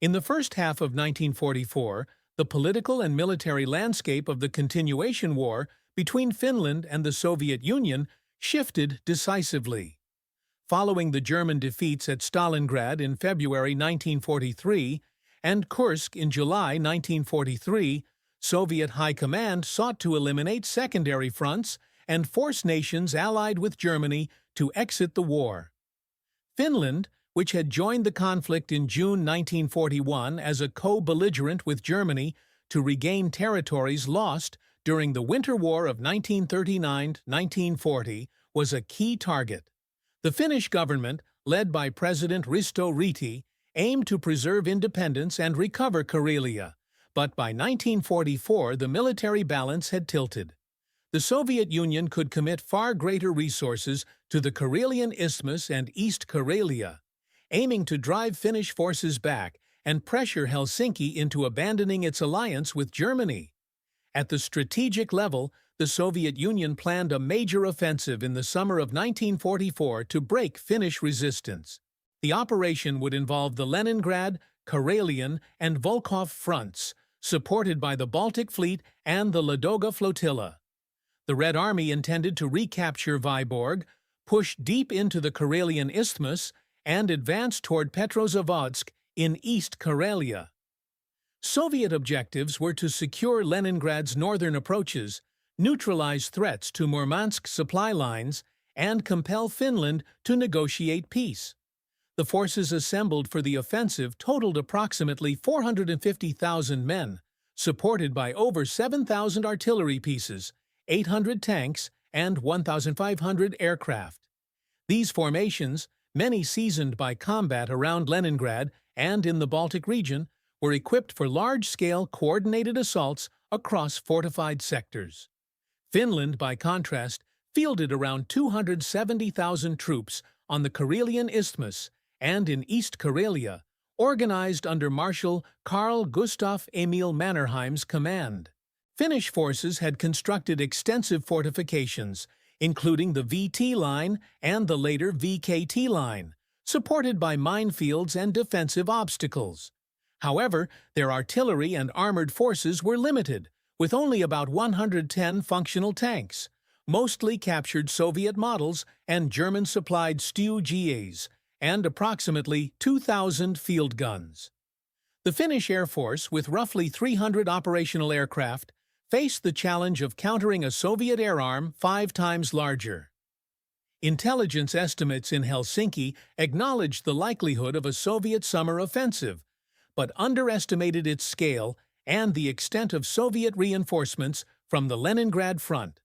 In the first half of 1944, the political and military landscape of the continuation war between Finland and the Soviet Union shifted decisively. Following the German defeats at Stalingrad in February 1943 and Kursk in July 1943, Soviet High Command sought to eliminate secondary fronts and force nations allied with Germany to exit the war. Finland, which had joined the conflict in June 1941 as a co-belligerent with Germany to regain territories lost during the Winter War of 1939–1940, was a key target. The Finnish government, led by President Risto Ryti, aimed to preserve independence and recover Karelia, but by 1944 the military balance had tilted. The Soviet Union could commit far greater resources to the Karelian Isthmus and East Karelia, aiming to drive Finnish forces back and pressure Helsinki into abandoning its alliance with Germany. At the strategic level, the Soviet Union planned a major offensive in the summer of 1944 to break Finnish resistance. The operation would involve the Leningrad, Karelian, and Volkhov fronts, supported by the Baltic Fleet and the Ladoga Flotilla. The Red Army intended to recapture Vyborg, push deep into the Karelian Isthmus, and advance toward Petrozavodsk in East Karelia. Soviet objectives were to secure Leningrad's northern approaches, neutralize threats to Murmansk supply lines, and compel Finland to negotiate peace. The forces assembled for the offensive totaled approximately 450,000 men, supported by over 7,000 artillery pieces, 800 tanks, and 1,500 aircraft. These formations, many seasoned by combat around Leningrad and in the Baltic region, were equipped for large-scale coordinated assaults across fortified sectors. Finland, by contrast, fielded around 270,000 troops on the Karelian Isthmus and in East Karelia, organized under Marshal Carl Gustaf Emil Mannerheim's command. Finnish forces had constructed extensive fortifications, including the VT line and the later VKT line, supported by minefields and defensive obstacles. However, their artillery and armored forces were limited, with only about 110 functional tanks, mostly captured Soviet models and German-supplied Stu-GAs, and approximately 2,000 field guns. The Finnish Air Force, with roughly 300 operational aircraft, faced the challenge of countering a Soviet air arm 5 times larger. Intelligence estimates in Helsinki acknowledged the likelihood of a Soviet summer offensive, but underestimated its scale and the extent of Soviet reinforcements from the Leningrad front.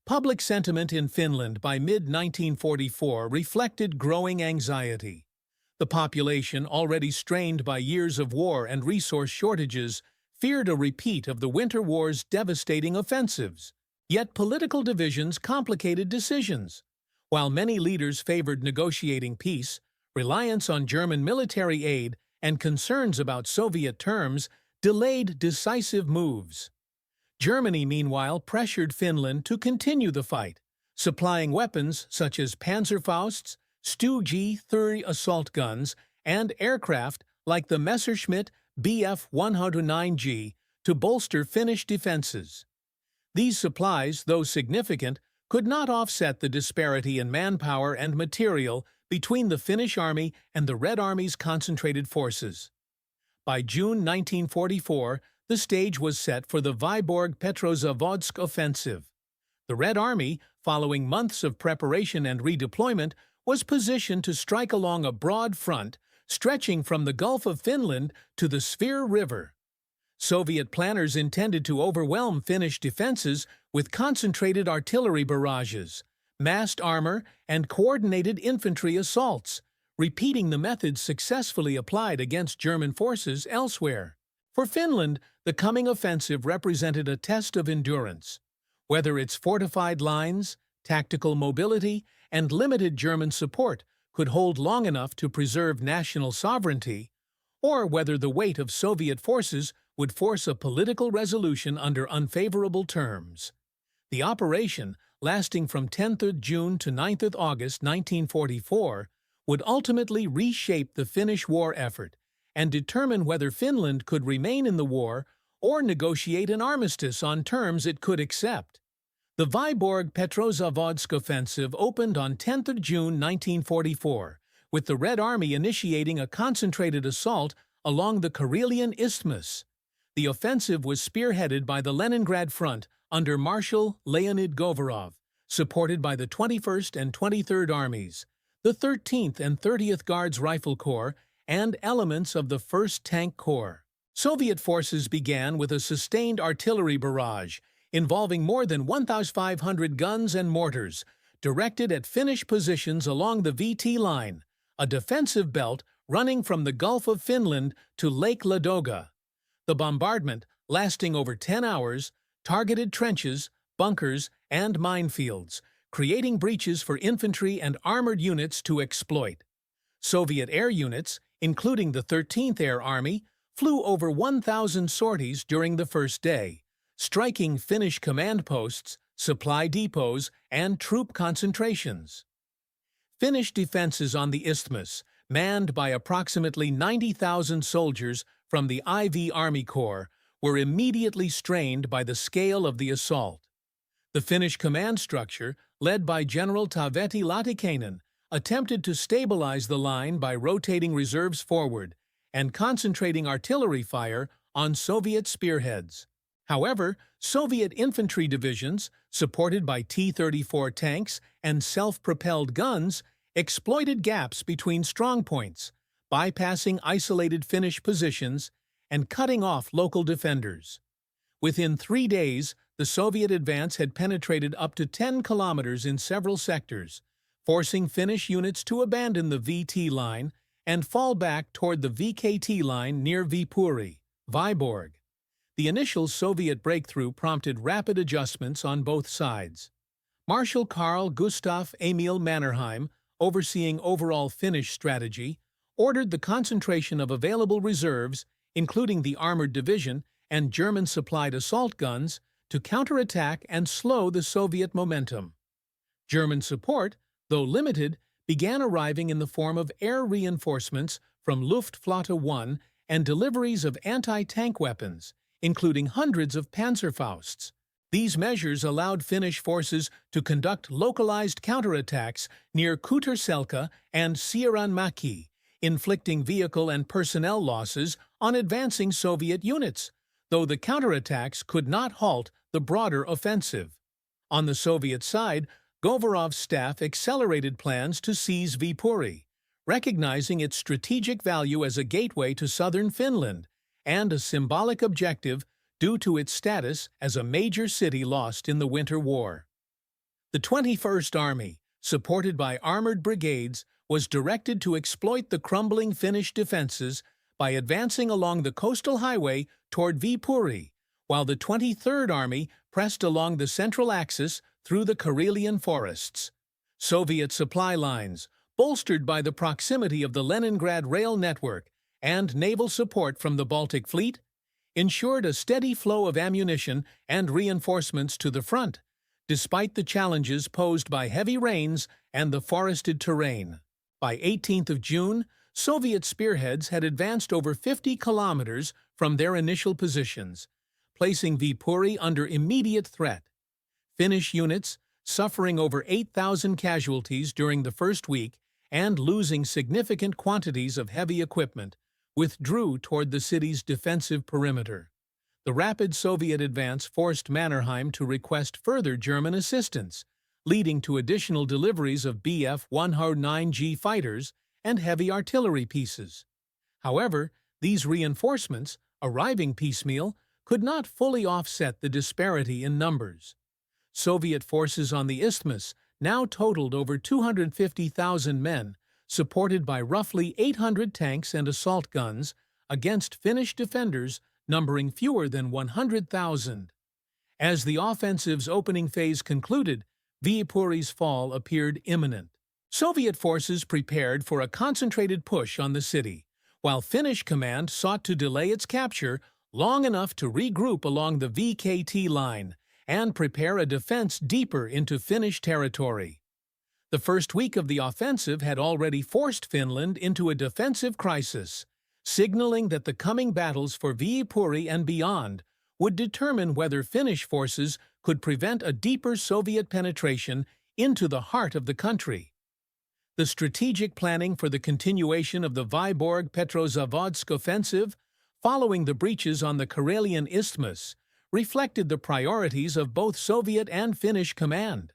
Public sentiment in Finland by mid-1944 reflected growing anxiety. The population, already strained by years of war and resource shortages, feared a repeat of the Winter War's devastating offensives. Yet political divisions complicated decisions. While many leaders favored negotiating peace, reliance on German military aid and concerns about Soviet terms delayed decisive moves. Germany, meanwhile, pressured Finland to continue the fight, supplying weapons such as Panzerfausts, Stu-G-30 assault guns, and aircraft like the Messerschmitt Bf-109G to bolster Finnish defenses. These supplies, though significant, could not offset the disparity in manpower and material between the Finnish Army and the Red Army's concentrated forces. By June 1944, the stage was set for the Vyborg-Petrozavodsk offensive. The Red Army, following months of preparation and redeployment, was positioned to strike along a broad front stretching from the Gulf of Finland to the Svir River. Soviet planners intended to overwhelm Finnish defenses with concentrated artillery barrages, massed armor, and coordinated infantry assaults, repeating the methods successfully applied against German forces elsewhere. For Finland, the coming offensive represented a test of endurance. Whether its fortified lines, tactical mobility, and limited German support could hold long enough to preserve national sovereignty, or whether the weight of Soviet forces would force a political resolution under unfavorable terms. The operation, lasting from 10th June to 9th August 1944, would ultimately reshape the Finnish war effort and determine whether Finland could remain in the war or negotiate an armistice on terms it could accept. The Vyborg Petrozavodsk offensive opened on 10th of June 1944, with the Red Army initiating a concentrated assault along the Karelian Isthmus. The offensive was spearheaded by the Leningrad Front under Marshal Leonid Govorov, supported by the 21st and 23rd Armies, the 13th and 30th Guards Rifle Corps, and elements of the 1st Tank Corps. Soviet forces began with a sustained artillery barrage involving more than 1,500 guns and mortars, directed at Finnish positions along the VT line, a defensive belt running from the Gulf of Finland to Lake Ladoga. The bombardment, lasting over 10 hours, targeted trenches, bunkers, and minefields, creating breaches for infantry and armored units to exploit. Soviet air units, including the 13th Air Army, flew over 1,000 sorties during the first day, striking Finnish command posts, supply depots, and troop concentrations. Finnish defenses on the Isthmus, manned by approximately 90,000 soldiers from the IV Army Corps, were immediately strained by the scale of the assault. The Finnish command structure, led by General Taavetti Laatikainen, attempted to stabilize the line by rotating reserves forward and concentrating artillery fire on Soviet spearheads. However, Soviet infantry divisions, supported by T-34 tanks and self-propelled guns, exploited gaps between strongpoints, bypassing isolated Finnish positions and cutting off local defenders. Within 3 days, the Soviet advance had penetrated up to 10 kilometers in several sectors, forcing Finnish units to abandon the VT line and fall back toward the VKT line near Viipuri, Vyborg. The initial Soviet breakthrough prompted rapid adjustments on both sides. Marshal Carl Gustaf Emil Mannerheim, overseeing overall Finnish strategy, ordered the concentration of available reserves, including the armored division and German-supplied assault guns, to counterattack and slow the Soviet momentum. German support, though limited, began arriving in the form of air reinforcements from Luftflotte 1 and deliveries of anti-tank weapons, including hundreds of Panzerfausts. These measures allowed Finnish forces to conduct localized counterattacks near Kuuterselkä and Sieranmäki, inflicting vehicle and personnel losses on advancing Soviet units, though the counterattacks could not halt the broader offensive. On the Soviet side, Govorov's staff accelerated plans to seize Viipuri, recognizing its strategic value as a gateway to southern Finland and a symbolic objective due to its status as a major city lost in the Winter War. The 21st Army, supported by armored brigades, was directed to exploit the crumbling Finnish defenses by advancing along the coastal highway toward Viipuri, while the 23rd Army pressed along the central axis through the Karelian forests. Soviet supply lines, bolstered by the proximity of the Leningrad rail network and naval support from the Baltic Fleet, ensured a steady flow of ammunition and reinforcements to the front, despite the challenges posed by heavy rains and the forested terrain. By 18th of June, Soviet spearheads had advanced over 50 kilometers from their initial positions, placing Viipuri under immediate threat. Finnish units, suffering over 8,000 casualties during the first week and losing significant quantities of heavy equipment, withdrew toward the city's defensive perimeter. The rapid Soviet advance forced Mannerheim to request further German assistance, leading to additional deliveries of Bf-109G fighters and heavy artillery pieces. However, these reinforcements, arriving piecemeal, could not fully offset the disparity in numbers. Soviet forces on the Isthmus now totaled over 250,000 men, supported by roughly 800 tanks and assault guns, against Finnish defenders numbering fewer than 100,000. As the offensive's opening phase concluded, Viipuri's fall appeared imminent. Soviet forces prepared for a concentrated push on the city, while Finnish command sought to delay its capture long enough to regroup along the VKT line and prepare a defense deeper into Finnish territory. The first week of the offensive had already forced Finland into a defensive crisis, signaling that the coming battles for Viipuri and beyond would determine whether Finnish forces could prevent a deeper Soviet penetration into the heart of the country. The strategic planning for the continuation of the Vyborg Petrozavodsk offensive, following the breaches on the Karelian Isthmus, reflected the priorities of both Soviet and Finnish command.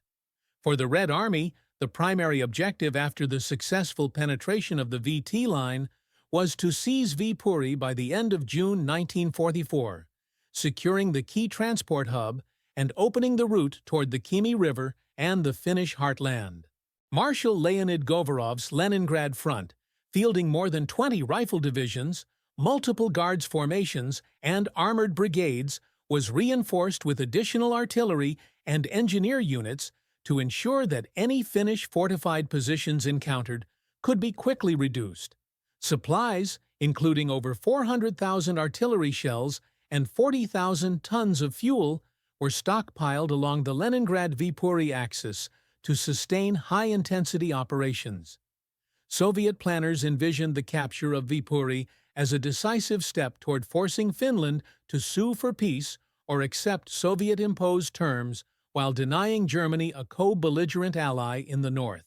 For the Red Army, the primary objective after the successful penetration of the VT line was to seize Viipuri by the end of June 1944, securing the key transport hub and opening the route toward the Kymi River and the Finnish heartland. Marshal Leonid Govorov's Leningrad Front, fielding more than 20 rifle divisions, multiple guards formations, and armored brigades, was reinforced with additional artillery and engineer units to ensure that any Finnish fortified positions encountered could be quickly reduced. Supplies, including over 400,000 artillery shells and 40,000 tons of fuel, were stockpiled along the Leningrad-Viipuri axis to sustain high-intensity operations. Soviet planners envisioned the capture of Viipuri as a decisive step toward forcing Finland to sue for peace or accept Soviet-imposed terms while denying Germany a co-belligerent ally in the north.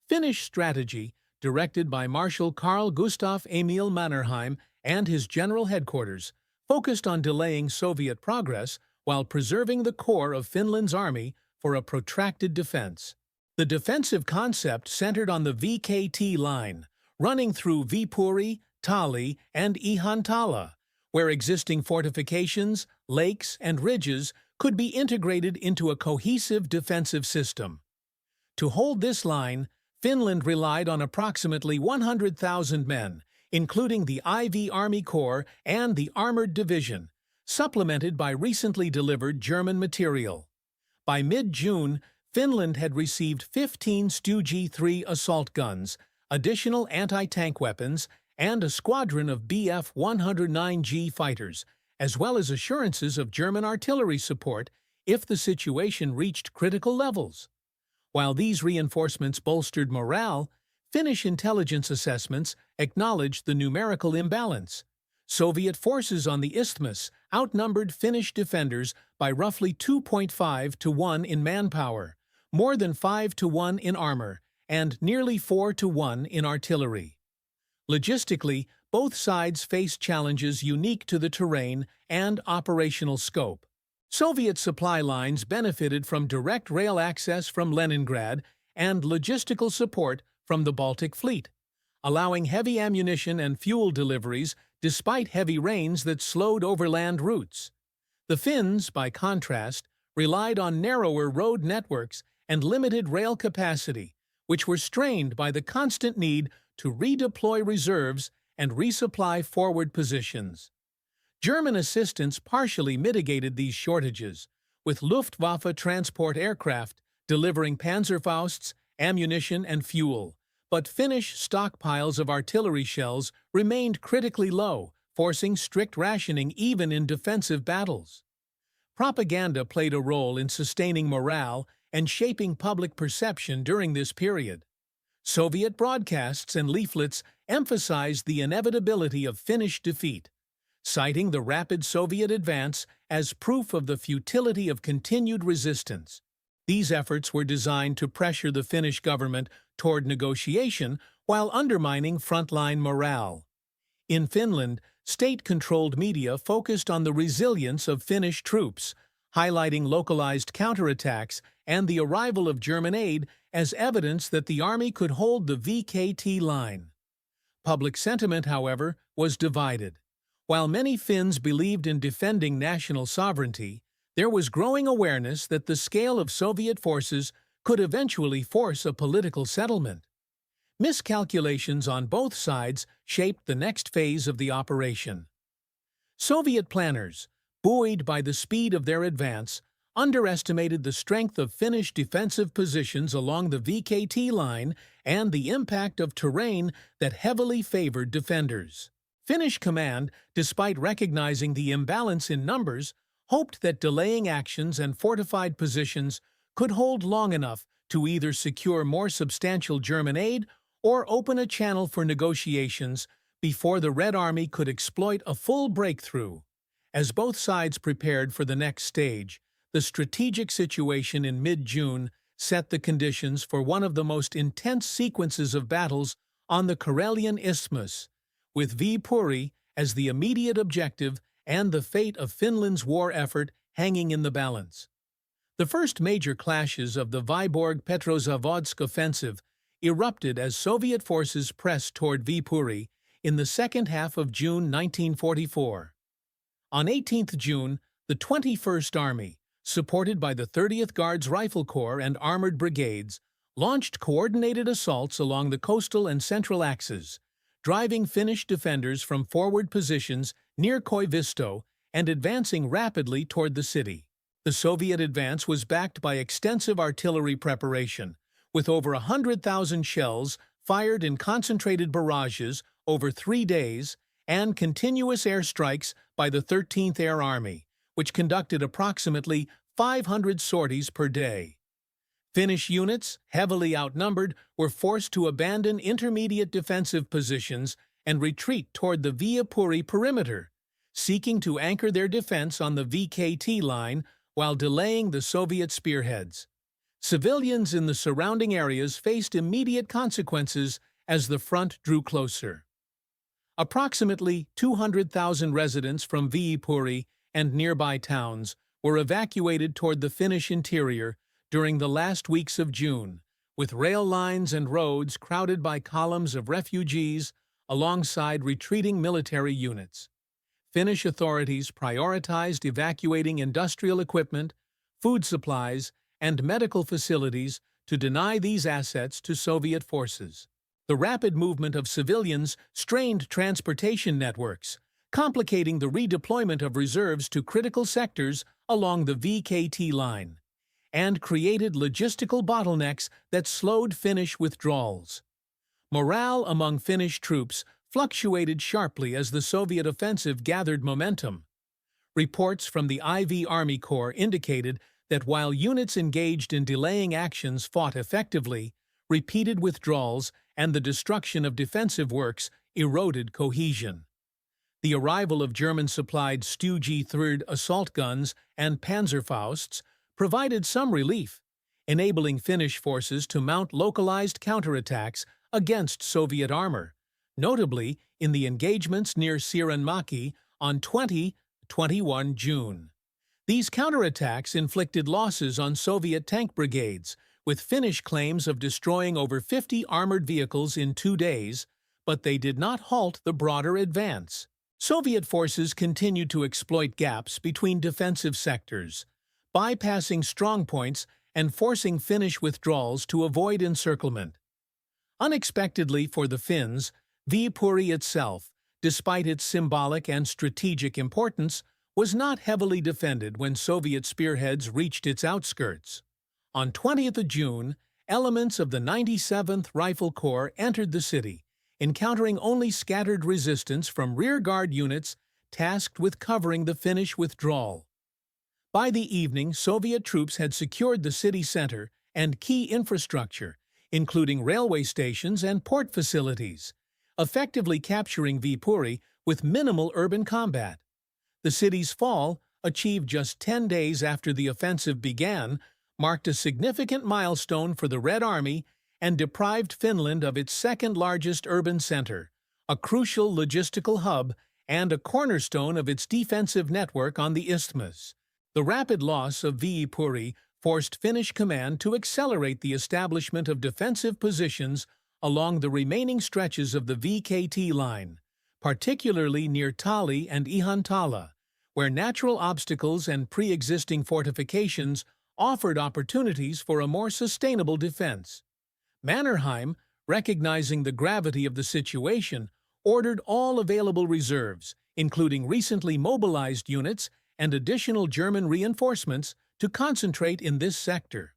Finnish strategy, directed by Marshal Carl Gustaf Emil Mannerheim and his general headquarters, focused on delaying Soviet progress while preserving the core of Finland's army for a protracted defense. The defensive concept centered on the VKT line, running through Viipuri, Tali, and Ihantala, where existing fortifications, lakes, and ridges could be integrated into a cohesive defensive system. To hold this line, Finland relied on approximately 100,000 men, including the IV Army Corps and the Armored Division, supplemented by recently delivered German material. By mid-June, Finland had received 15 Stu-G3 assault guns, additional anti-tank weapons, and a squadron of Bf-109G fighters, as well as assurances of German artillery support if the situation reached critical levels. While these reinforcements bolstered morale, Finnish intelligence assessments acknowledged the numerical imbalance. Soviet forces on the isthmus outnumbered Finnish defenders by roughly 2.5 to 1 in manpower, more than 5 to 1 in armor, and nearly 4 to 1 in artillery. Logistically, both sides faced challenges unique to the terrain and operational scope. Soviet supply lines benefited from direct rail access from Leningrad and logistical support from the Baltic Fleet, allowing heavy ammunition and fuel deliveries despite heavy rains that slowed overland routes. The Finns, by contrast, relied on narrower road networks and limited rail capacity, which were strained by the constant need to redeploy reserves and resupply forward positions. German assistance partially mitigated these shortages, with Luftwaffe transport aircraft delivering Panzerfausts, ammunition, and fuel, but Finnish stockpiles of artillery shells remained critically low, forcing strict rationing even in defensive battles. Propaganda played a role in sustaining morale and shaping public perception during this period. Soviet broadcasts and leaflets emphasized the inevitability of Finnish defeat, citing the rapid Soviet advance as proof of the futility of continued resistance. These efforts were designed to pressure the Finnish government toward negotiation while undermining frontline morale. In Finland, state-controlled media focused on the resilience of Finnish troops, highlighting localized counterattacks and the arrival of German aid as evidence that the army could hold the VKT line. Public sentiment, however, was divided. While many Finns believed in defending national sovereignty, there was growing awareness that the scale of Soviet forces could eventually force a political settlement. Miscalculations on both sides shaped the next phase of the operation. Soviet planners, buoyed by the speed of their advance, underestimated the strength of Finnish defensive positions along the VKT line and the impact of terrain that heavily favored defenders. Finnish command, despite recognizing the imbalance in numbers, hoped that delaying actions and fortified positions could hold long enough to either secure more substantial German aid or open a channel for negotiations before the Red Army could exploit a full breakthrough. As both sides prepared for the next stage, the strategic situation in mid-June set the conditions for one of the most intense sequences of battles on the Karelian Isthmus, with Viipuri as the immediate objective and the fate of Finland's war effort hanging in the balance. The first major clashes of the Vyborg-Petrozavodsk offensive erupted as Soviet forces pressed toward Viipuri in the second half of June 1944. On 18th June, the 21st Army, supported by the 30th Guards Rifle Corps and armored brigades, launched coordinated assaults along the coastal and central axes, driving Finnish defenders from forward positions near Koivisto and advancing rapidly toward the city. The Soviet advance was backed by extensive artillery preparation, with over 100,000 shells fired in concentrated barrages over 3 days and continuous airstrikes by the 13th Air Army, which conducted approximately 500 sorties per day. Finnish units, heavily outnumbered, were forced to abandon intermediate defensive positions and retreat toward the Viipuri perimeter, seeking to anchor their defense on the VKT line while delaying the Soviet spearheads. Civilians in the surrounding areas faced immediate consequences as the front drew closer. Approximately 200,000 residents from Viipuri and nearby towns were evacuated toward the Finnish interior during the last weeks of June, with rail lines and roads crowded by columns of refugees alongside retreating military units. Finnish authorities prioritized evacuating industrial equipment, food supplies, and medical facilities to deny these assets to Soviet forces. The rapid movement of civilians strained transportation networks, complicating the redeployment of reserves to critical sectors along the VKT line, and created logistical bottlenecks that slowed Finnish withdrawals. Morale among Finnish troops fluctuated sharply as the Soviet offensive gathered momentum. Reports from the IV Army Corps indicated that while units engaged in delaying actions fought effectively, repeated withdrawals and the destruction of defensive works eroded cohesion. The arrival of German-supplied Stu-G3 assault guns and Panzerfausts provided some relief, enabling Finnish forces to mount localized counterattacks against Soviet armor, notably in the engagements near Siiränmäki on 20-21 June. These counterattacks inflicted losses on Soviet tank brigades, with Finnish claims of destroying over 50 armored vehicles in 2 days, but they did not halt the broader advance. Soviet forces continued to exploit gaps between defensive sectors, bypassing strongpoints and forcing Finnish withdrawals to avoid encirclement. Unexpectedly for the Finns, Viipuri itself, despite its symbolic and strategic importance, was not heavily defended when Soviet spearheads reached its outskirts. On 20th of June, elements of the 97th Rifle Corps entered the city, encountering only scattered resistance from rearguard units tasked with covering the Finnish withdrawal. By the evening, Soviet troops had secured the city center and key infrastructure, including railway stations and port facilities, effectively capturing Viipuri with minimal urban combat. The city's fall, achieved just 10 days after the offensive began, marked a significant milestone for the Red Army and deprived Finland of its second-largest urban center, a crucial logistical hub and a cornerstone of its defensive network on the isthmus. The rapid loss of Viipuri forced Finnish command to accelerate the establishment of defensive positions along the remaining stretches of the VKT line, particularly near Tali and Ihantala, where natural obstacles and pre-existing fortifications offered opportunities for a more sustainable defense. Mannerheim, recognizing the gravity of the situation, ordered all available reserves, including recently mobilized units and additional German reinforcements, to concentrate in this sector.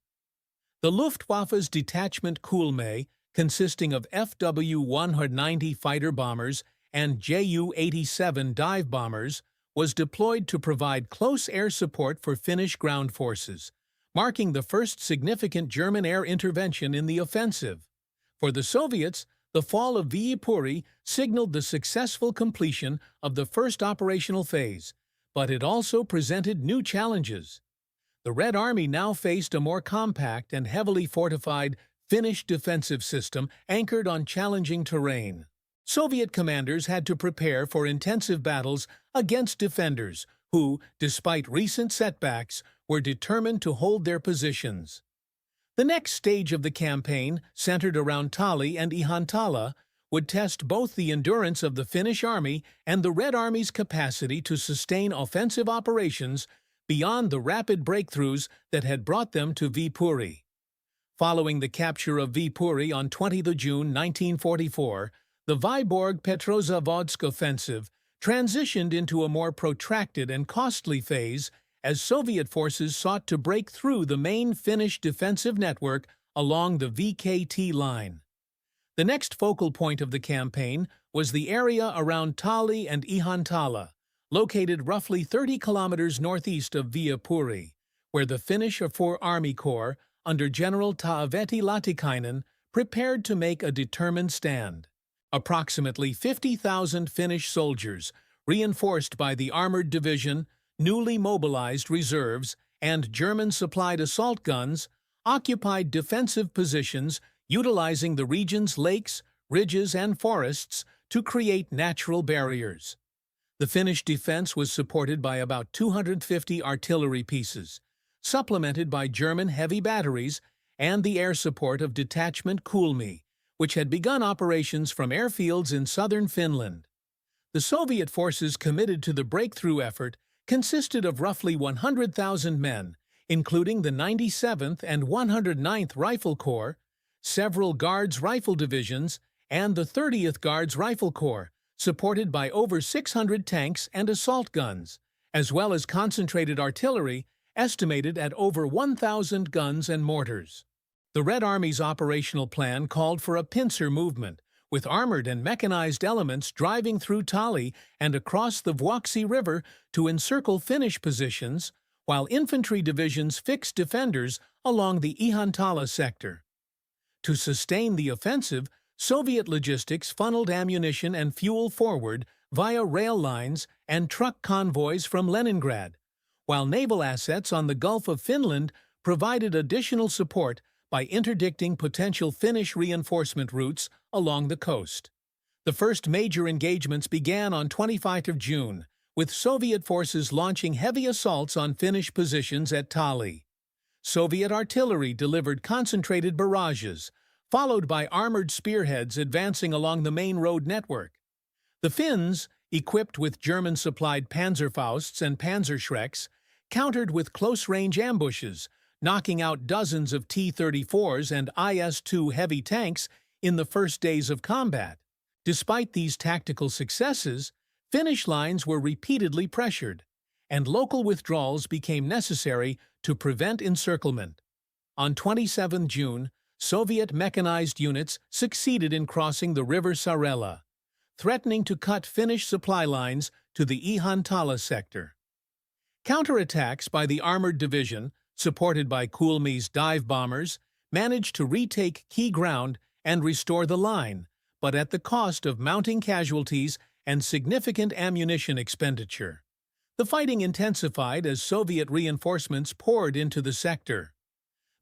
The Luftwaffe's detachment Kuhlme, consisting of FW-190 fighter bombers and Ju-87 dive bombers, was deployed to provide close air support for Finnish ground forces, marking the first significant German air intervention in the offensive. For the Soviets, The fall of Viipuri signaled the successful completion of the first operational phase, but it also presented new challenges. The Red Army now faced a more compact and heavily fortified Finnish defensive system anchored on challenging terrain. Soviet commanders had to prepare for intensive battles against defenders who, despite recent setbacks, were determined to hold their positions. The next stage of the campaign, centered around Tali and Ihantala, would test both the endurance of the Finnish army and the Red Army's capacity to sustain offensive operations beyond the rapid breakthroughs that had brought them to Viipuri. Following the capture of Viipuri on 20 June 1944, the Vyborg Petrozavodsk offensive transitioned into a more protracted and costly phase as Soviet forces sought to break through the main Finnish defensive network along the VKT line. The next focal point of the campaign was the area around Tali and Ihantala, located roughly 30 kilometers northeast of Viipuri, where the Finnish IV Army Corps, under General Taavetti Latikainen, prepared to make a determined stand. Approximately 50,000 Finnish soldiers, reinforced by the Armored Division, newly mobilized reserves, and German-supplied assault guns, occupied defensive positions utilizing the region's lakes, ridges, and forests to create natural barriers. The Finnish defense was supported by about 250 artillery pieces, supplemented by German heavy batteries and the air support of Detachment Kulmi, which had begun operations from airfields in southern Finland. The Soviet forces committed to the breakthrough effort consisted of roughly 100,000 men, including the 97th and 109th Rifle Corps, several Guards Rifle Divisions, and the 30th Guards Rifle Corps, supported by over 600 tanks and assault guns, as well as concentrated artillery estimated at over 1,000 guns and mortars. The Red Army's operational plan called for a pincer movement, with armored and mechanized elements driving through Tali and across the Vuoksi River to encircle Finnish positions, while infantry divisions fixed defenders along the Ihantala sector. To sustain the offensive, Soviet logistics funneled ammunition and fuel forward via rail lines and truck convoys from Leningrad, while naval assets on the Gulf of Finland provided additional support by interdicting potential Finnish reinforcement routes along the coast. The first major engagements began on 25 June, with Soviet forces launching heavy assaults on Finnish positions at Tali. Soviet artillery delivered concentrated barrages, followed by armored spearheads advancing along the main road network. The Finns, equipped with German-supplied Panzerfausts and Panzerschrecks, countered with close-range ambushes, knocking out dozens of T-34s and IS-2 heavy tanks in the first days of combat. Despite these tactical successes, Finnish lines were repeatedly pressured, and local withdrawals became necessary to prevent encirclement. On 27 June, Soviet mechanized units succeeded in crossing the river Sarela, threatening to cut Finnish supply lines to the Ihantala sector. Counterattacks by the Armored Division, supported by Kulmi's dive bombers, managed to retake key ground and restore the line, but at the cost of mounting casualties and significant ammunition expenditure. The fighting intensified as Soviet reinforcements poured into the sector.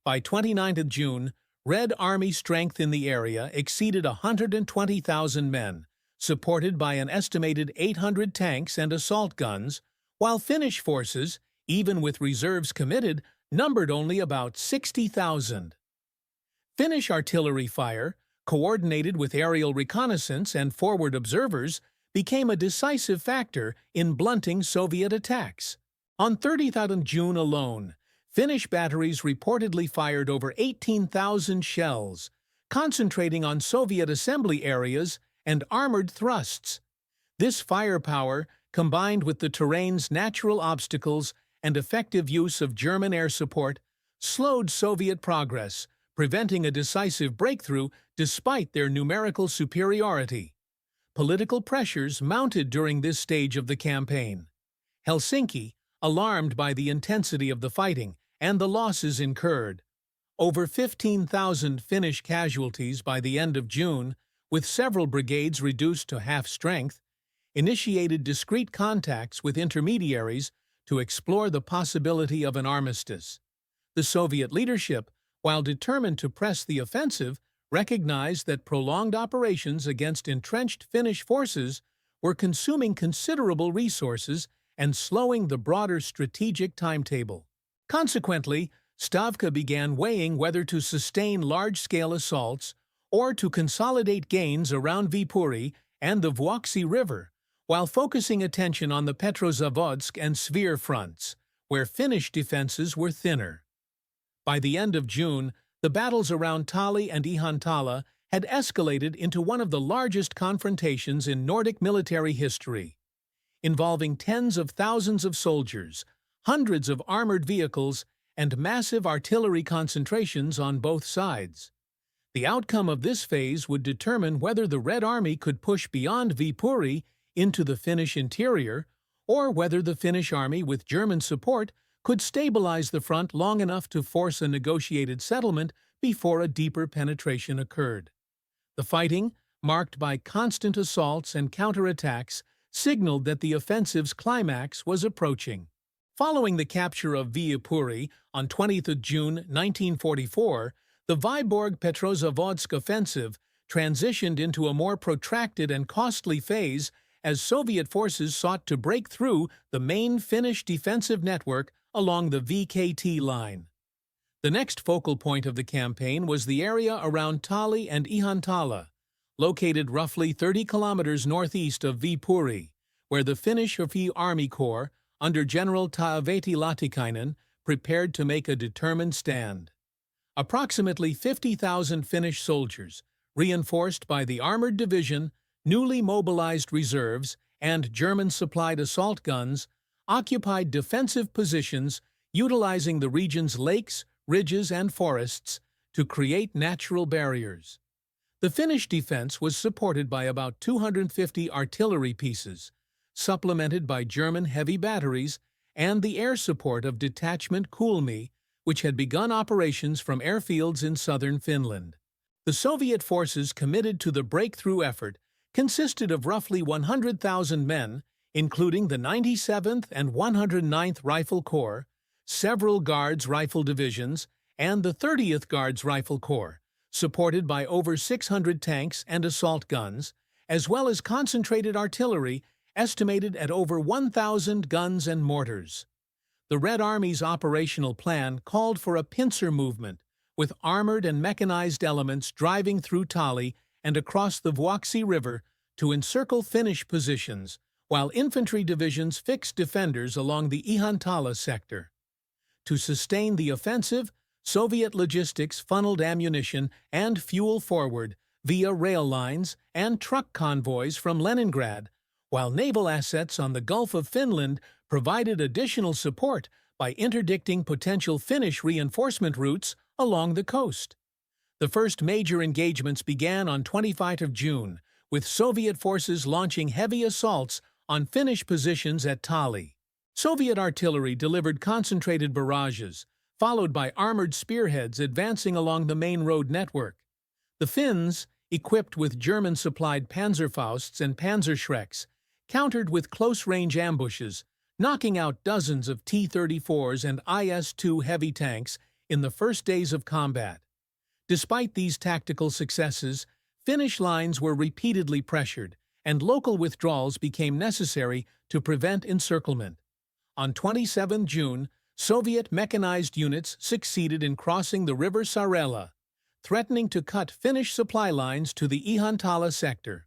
By 29 June, Red Army strength in the area exceeded 120,000 men, supported by an estimated 800 tanks and assault guns, while Finnish forces, even with reserves committed, numbered only about 60,000. Finnish artillery fire, coordinated with aerial reconnaissance and forward observers, became a decisive factor in blunting Soviet attacks. On 30th June alone, Finnish batteries reportedly fired over 18,000 shells, concentrating on Soviet assembly areas and armored thrusts. This firepower, combined with the terrain's natural obstacles and effective use of German air support, slowed Soviet progress, preventing a decisive breakthrough despite their numerical superiority. Political pressures mounted during this stage of the campaign. Helsinki, alarmed by the intensity of the fighting and the losses incurred, over 15,000 Finnish casualties by the end of June, with several brigades reduced to half strength, initiated discreet contacts with intermediaries to explore the possibility of an armistice. The Soviet leadership, while determined to press the offensive, recognized that prolonged operations against entrenched Finnish forces were consuming considerable resources and slowing the broader strategic timetable. Consequently, Stavka began weighing whether to sustain large-scale assaults or to consolidate gains around Viipuri and the Vuoksi River, while focusing attention on the Petrozavodsk and Svir fronts, where Finnish defenses were thinner. By the end of June, the battles around Tali and Ihantala had escalated into one of the largest confrontations in Nordic military history, involving tens of thousands of soldiers, hundreds of armored vehicles, and massive artillery concentrations on both sides. The outcome of this phase would determine whether the Red Army could push beyond Viipuri into the Finnish interior, or whether the Finnish army with German support could stabilize the front long enough to force a negotiated settlement before a deeper penetration occurred. The fighting, marked by constant assaults and counterattacks, signaled that the offensive's climax was approaching. Following the capture of Viipuri on 20th June 1944, the Vyborg-Petrozavodsk offensive transitioned into a more protracted and costly phase as Soviet forces sought to break through the main Finnish defensive network along the VKT line. The next focal point of the campaign was the area around Tali and Ihantala, located roughly 30 kilometers northeast of Viipuri, where the Finnish Army Corps, under General Taavetti Latikainen, prepared to make a determined stand. Approximately 50,000 Finnish soldiers, reinforced by the Armored Division, newly mobilized reserves, and German-supplied assault guns, occupied defensive positions utilizing the region's lakes, ridges, and forests to create natural barriers. The Finnish defense was supported by about 250 artillery pieces, supplemented by German heavy batteries and the air support of Detachment Kulmi, which had begun operations from airfields in southern Finland. The Soviet forces committed to the breakthrough effort consisted of roughly 100,000 men, including the 97th and 109th Rifle Corps, several Guards Rifle divisions, and the 30th Guards Rifle Corps, supported by over 600 tanks and assault guns, as well as concentrated artillery estimated at over 1,000 guns and mortars. The Red Army's operational plan called for a pincer movement, with armored and mechanized elements driving through Tali and across the Vuoksi River to encircle Finnish positions, while infantry divisions fixed defenders along the Ihantala sector. To sustain the offensive, Soviet logistics funneled ammunition and fuel forward via rail lines and truck convoys from Leningrad, while naval assets on the Gulf of Finland provided additional support by interdicting potential Finnish reinforcement routes along the coast. The first major engagements began on 25 June, with Soviet forces launching heavy assaults on Finnish positions at Tali. Soviet artillery delivered concentrated barrages, followed by armored spearheads advancing along the main road network. The Finns, equipped with German-supplied Panzerfausts and Panzerschrecks, countered with close-range ambushes, knocking out dozens of T-34s and IS-2 heavy tanks in the first days of combat. Despite these tactical successes, Finnish lines were repeatedly pressured, and local withdrawals became necessary to prevent encirclement. On 27 June, Soviet mechanized units succeeded in crossing the river Sarela, threatening to cut Finnish supply lines to the Ihantala sector.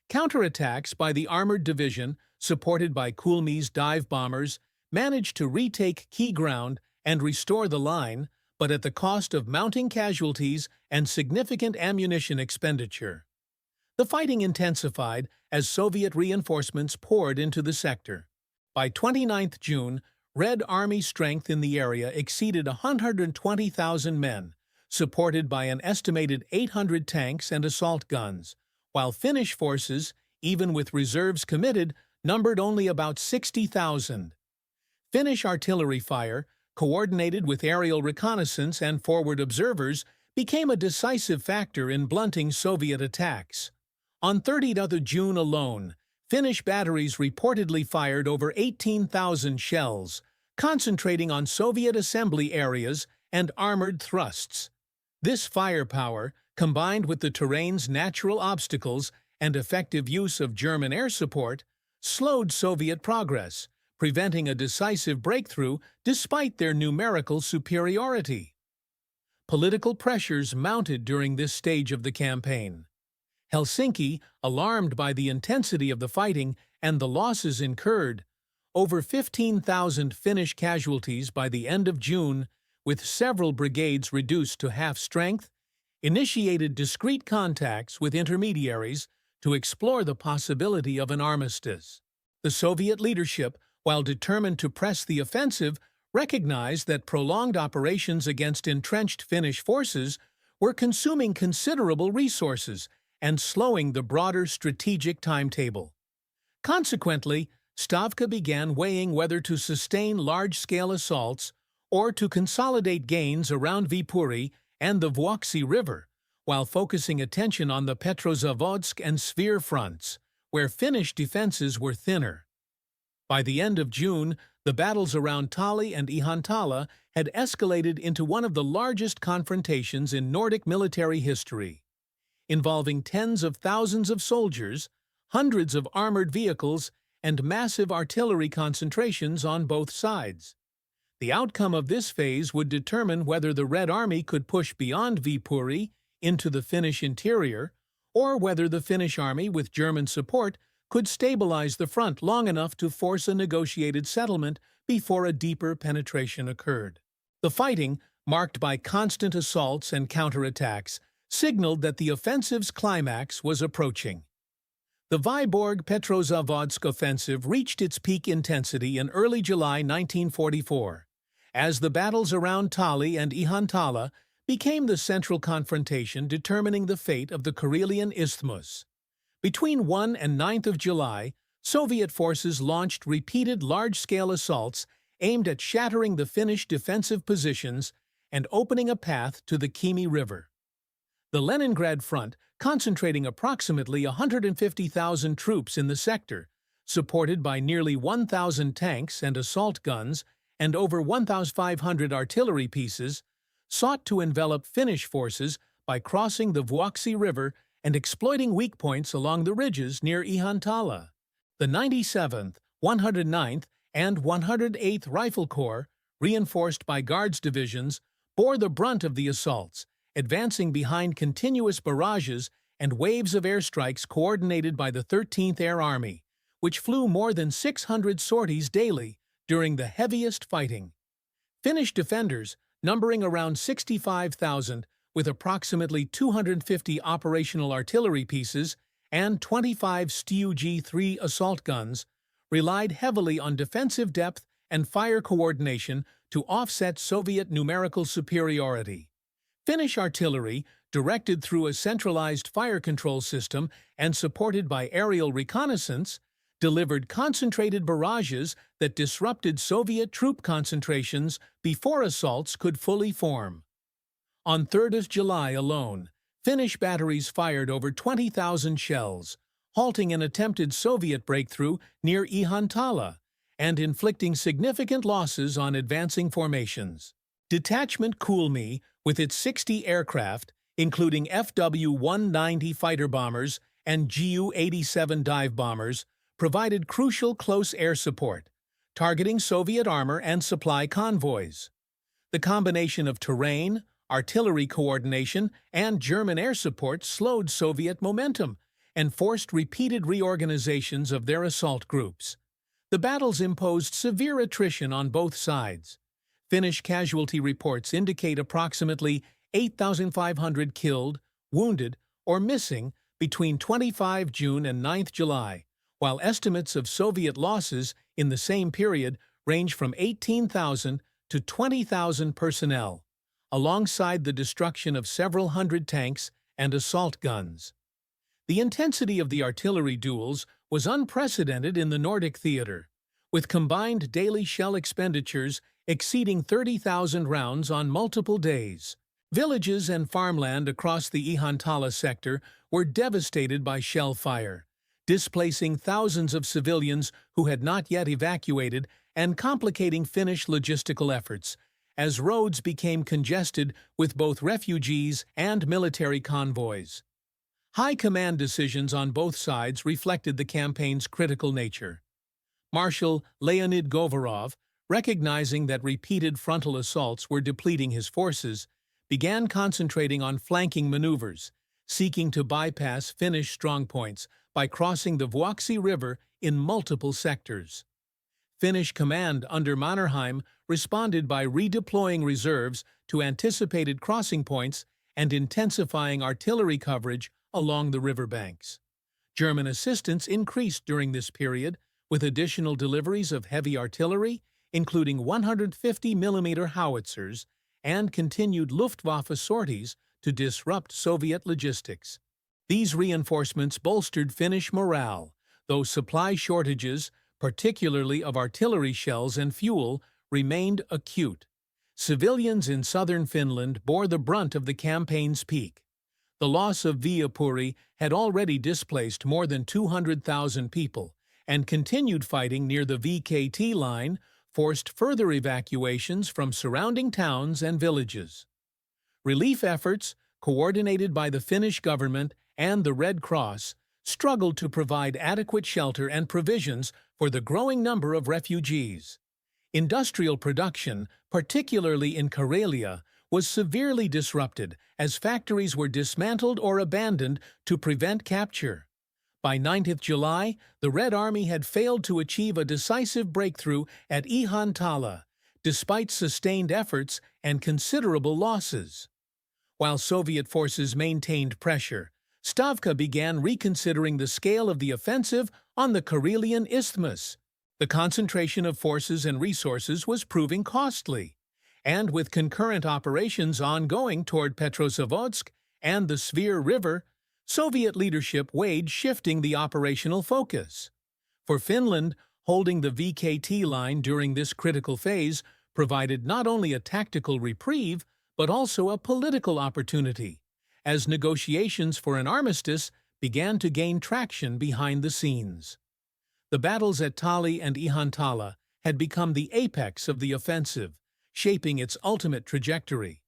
Counterattacks by the Armored Division, supported by Kulmi's dive bombers, managed to retake key ground and restore the line, but at the cost of mounting casualties and significant ammunition expenditure. The fighting intensified as Soviet reinforcements poured into the sector. By 29 June, Red Army strength in the area exceeded 120,000 men, supported by an estimated 800 tanks and assault guns, while Finnish forces, even with reserves committed, numbered only about 60,000. Finnish artillery fire, coordinated with aerial reconnaissance and forward observers, became a decisive factor in blunting Soviet attacks. On 30 June alone, Finnish batteries reportedly fired over 18,000 shells, concentrating on Soviet assembly areas and armored thrusts. This firepower, combined with the terrain's natural obstacles and effective use of German air support, slowed Soviet progress, preventing a decisive breakthrough despite their numerical superiority. Political pressures mounted during this stage of the campaign. Helsinki, alarmed by the intensity of the fighting and the losses incurred, over 15,000 Finnish casualties by the end of June, with several brigades reduced to half strength, initiated discreet contacts with intermediaries to explore the possibility of an armistice. The Soviet leadership, while determined to press the offensive, recognized that prolonged operations against entrenched Finnish forces were consuming considerable resources and slowing the broader strategic timetable. Consequently, Stavka began weighing whether to sustain large-scale assaults or to consolidate gains around Viipuri and the Vuoksi River, while focusing attention on the Petrozavodsk and Svir fronts, where Finnish defenses were thinner. By the end of June, the battles around Tali and Ihantala had escalated into one of the largest confrontations in Nordic military history, involving tens of thousands of soldiers, hundreds of armored vehicles, and massive artillery concentrations on both sides. The outcome of this phase would determine whether the Red Army could push beyond Viipuri into the Finnish interior, or whether the Finnish army, with German support, could stabilize the front long enough to force a negotiated settlement before a deeper penetration occurred. The fighting, marked by constant assaults and counterattacks, signaled that the offensive's climax was approaching. The Vyborg Petrozavodsk offensive reached its peak intensity in early July 1944, as the battles around Tali and Ihantala became the central confrontation determining the fate of the Karelian Isthmus. Between 1 and 9 July, Soviet forces launched repeated large-scale assaults aimed at shattering the Finnish defensive positions and opening a path to the Kymi River. The Leningrad front, concentrating approximately 150,000 troops in the sector, supported by nearly 1,000 tanks and assault guns and over 1,500 artillery pieces, sought to envelop Finnish forces by crossing the Vuoksi River and exploiting weak points along the ridges near Ihantala. The 97th, 109th, and 108th Rifle Corps, reinforced by Guards divisions, bore the brunt of the assaults, advancing behind continuous barrages and waves of airstrikes coordinated by the 13th Air Army, which flew more than 600 sorties daily during the heaviest fighting. Finnish defenders, numbering around 65,000, with approximately 250 operational artillery pieces and 25 Stu-G3 assault guns, relied heavily on defensive depth and fire coordination to offset Soviet numerical superiority. Finnish artillery, directed through a centralized fire control system and supported by aerial reconnaissance, delivered concentrated barrages that disrupted Soviet troop concentrations before assaults could fully form. On 3 July alone, Finnish batteries fired over 20,000 shells, halting an attempted Soviet breakthrough near Ihantala and inflicting significant losses on advancing formations. Detachment Kulmi, with its 60 aircraft, including FW-190 fighter bombers and Ju-87 dive bombers, provided crucial close air support, targeting Soviet armor and supply convoys. The combination of terrain, artillery coordination, and German air support slowed Soviet momentum and forced repeated reorganizations of their assault groups. The battles imposed severe attrition on both sides. Finnish casualty reports indicate approximately 8,500 killed, wounded, or missing between 25 June and 9 July, while estimates of Soviet losses in the same period range from 18,000 to 20,000 personnel, alongside the destruction of several hundred tanks and assault guns. The intensity of the artillery duels was unprecedented in the Nordic theater, with combined daily shell expenditures exceeding 30,000 rounds on multiple days. Villages and farmland across the Ihantala sector were devastated by shell fire, displacing thousands of civilians who had not yet evacuated and complicating Finnish logistical efforts, as roads became congested with both refugees and military convoys. High command decisions on both sides reflected the campaign's critical nature. Marshal Leonid Govorov, recognizing that repeated frontal assaults were depleting his forces, began concentrating on flanking maneuvers, seeking to bypass Finnish strongpoints by crossing the Vuoksi River in multiple sectors. Finnish command under Mannerheim responded by redeploying reserves to anticipated crossing points and intensifying artillery coverage along the riverbanks. German assistance increased during this period, with additional deliveries of heavy artillery, including 150mm howitzers, and continued Luftwaffe sorties to disrupt Soviet logistics. These reinforcements bolstered Finnish morale, though supply shortages, particularly of artillery shells and fuel, remained acute. Civilians in southern Finland bore the brunt of the campaign's peak. The loss of Viipuri had already displaced more than 200,000 people, and continued fighting near the VKT line forced further evacuations from surrounding towns and villages. Relief efforts, coordinated by the Finnish government and the Red Cross, struggled to provide adequate shelter and provisions for the growing number of refugees. Industrial production, particularly in Karelia, was severely disrupted as factories were dismantled or abandoned to prevent capture. By 9th July, the Red Army had failed to achieve a decisive breakthrough at Ihantala, despite sustained efforts and considerable losses. While Soviet forces maintained pressure, Stavka began reconsidering the scale of the offensive on the Karelian Isthmus. The concentration of forces and resources was proving costly, and with concurrent operations ongoing toward Petrozavodsk and the Svir River, Soviet leadership weighed shifting the operational focus. For Finland, holding the VKT line during this critical phase provided not only a tactical reprieve, but also a political opportunity, as negotiations for an armistice began to gain traction behind the scenes. The battles at Tali and Ihantala had become the apex of the offensive, shaping its ultimate trajectory.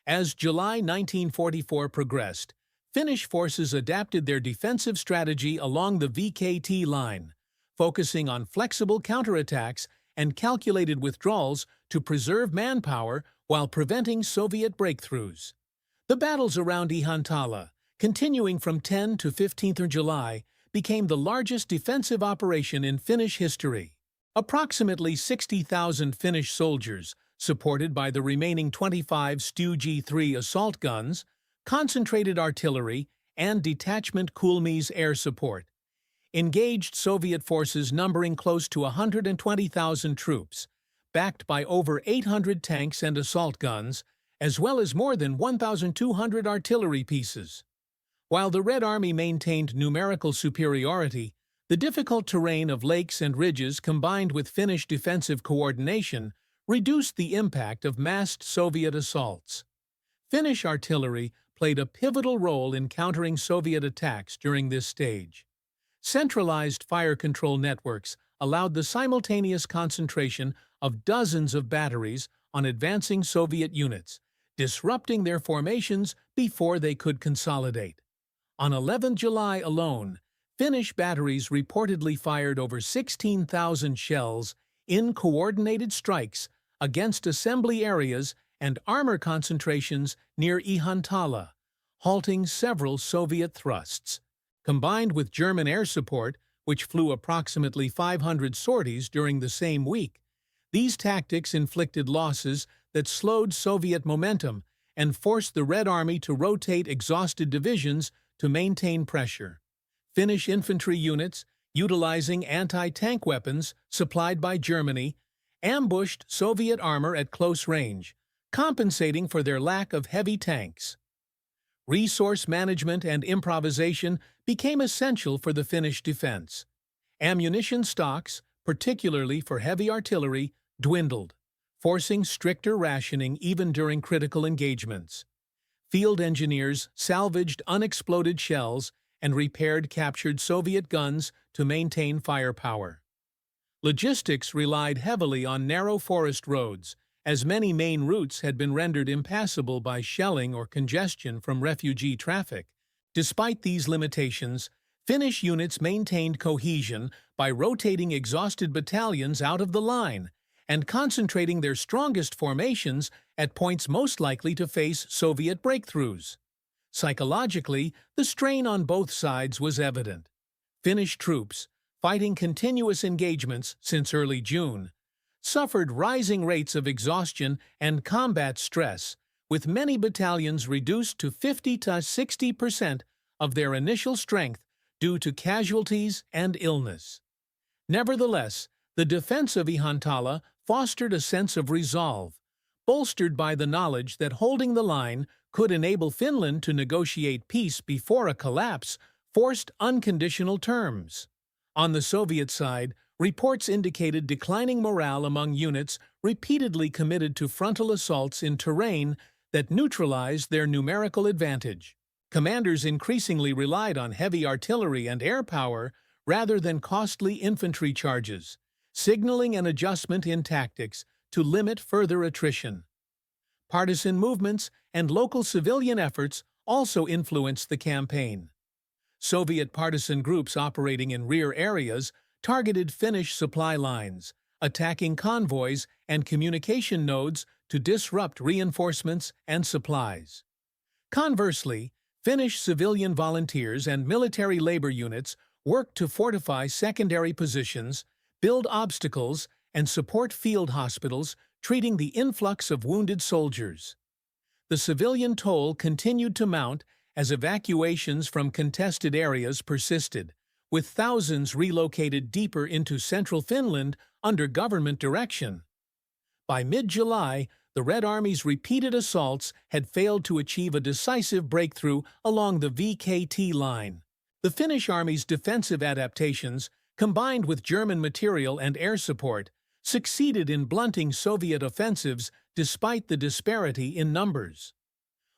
As July 1944 progressed, Finnish forces adapted their defensive strategy along the VKT line, focusing on flexible counterattacks and calculated withdrawals to preserve manpower while preventing Soviet breakthroughs. The battles around Ihantala, continuing from 10 to 15 July, became the largest defensive operation in Finnish history. Approximately 60,000 Finnish soldiers, supported by the remaining 25 Stu-G3 assault guns, concentrated artillery, and detachment Kulmi's air support, engaged Soviet forces numbering close to 120,000 troops, backed by over 800 tanks and assault guns, as well as more than 1,200 artillery pieces. While the Red Army maintained numerical superiority, the difficult terrain of lakes and ridges combined with Finnish defensive coordination reduced the impact of massed Soviet assaults. Finnish artillery played a pivotal role in countering Soviet attacks during this stage. Centralized fire control networks allowed the simultaneous concentration of dozens of batteries on advancing Soviet units, disrupting their formations before they could consolidate. On 11 July alone, Finnish batteries reportedly fired over 16,000 shells in coordinated strikes against assembly areas and armor concentrations near Ihantala, halting several Soviet thrusts. Combined with German air support, which flew approximately 500 sorties during the same week, these tactics inflicted losses that slowed Soviet momentum and forced the Red Army to rotate exhausted divisions to maintain pressure. Finnish infantry units, utilizing anti-tank weapons supplied by Germany, ambushed Soviet armor at close range, compensating for their lack of heavy tanks. Resource management and improvisation became essential for the Finnish defense. Ammunition stocks, particularly for heavy artillery, dwindled, forcing stricter rationing even during critical engagements. field engineers salvaged unexploded shells and repaired captured Soviet guns to maintain firepower. Logistics relied heavily on narrow forest roads, as many main routes had been rendered impassable by shelling or congestion from refugee traffic. Despite these limitations, Finnish units maintained cohesion by rotating exhausted battalions out of the line and concentrating their strongest formations at points most likely to face Soviet breakthroughs. Psychologically, the strain on both sides was evident. Finnish troops, fighting continuous engagements since early June, suffered rising rates of exhaustion and combat stress, with many battalions reduced to 50 to 60% of their initial strength due to casualties and illness. Nevertheless, the defense of Ihantala fostered a sense of resolve, bolstered by the knowledge that holding the line could enable Finland to negotiate peace before a collapse forced unconditional terms. On the Soviet side, reports indicated declining morale among units repeatedly committed to frontal assaults in terrain that neutralized their numerical advantage. Commanders increasingly relied on heavy artillery and air power rather than costly infantry charges, signaling an adjustment in tactics to limit further attrition. Partisan movements and local civilian efforts also influenced the campaign. Soviet partisan groups operating in rear areas targeted Finnish supply lines, attacking convoys and communication nodes to disrupt reinforcements and supplies. Conversely, Finnish civilian volunteers and military labor units worked to fortify secondary positions, build obstacles, and support field hospitals treating the influx of wounded soldiers. The civilian toll continued to mount as evacuations from contested areas persisted, with thousands relocated deeper into central Finland under government direction. By mid-July, the Red Army's repeated assaults had failed to achieve a decisive breakthrough along the WW2 line. The Finnish Army's defensive adaptations, combined with German material and air support, succeeded in blunting Soviet offensives despite the disparity in numbers.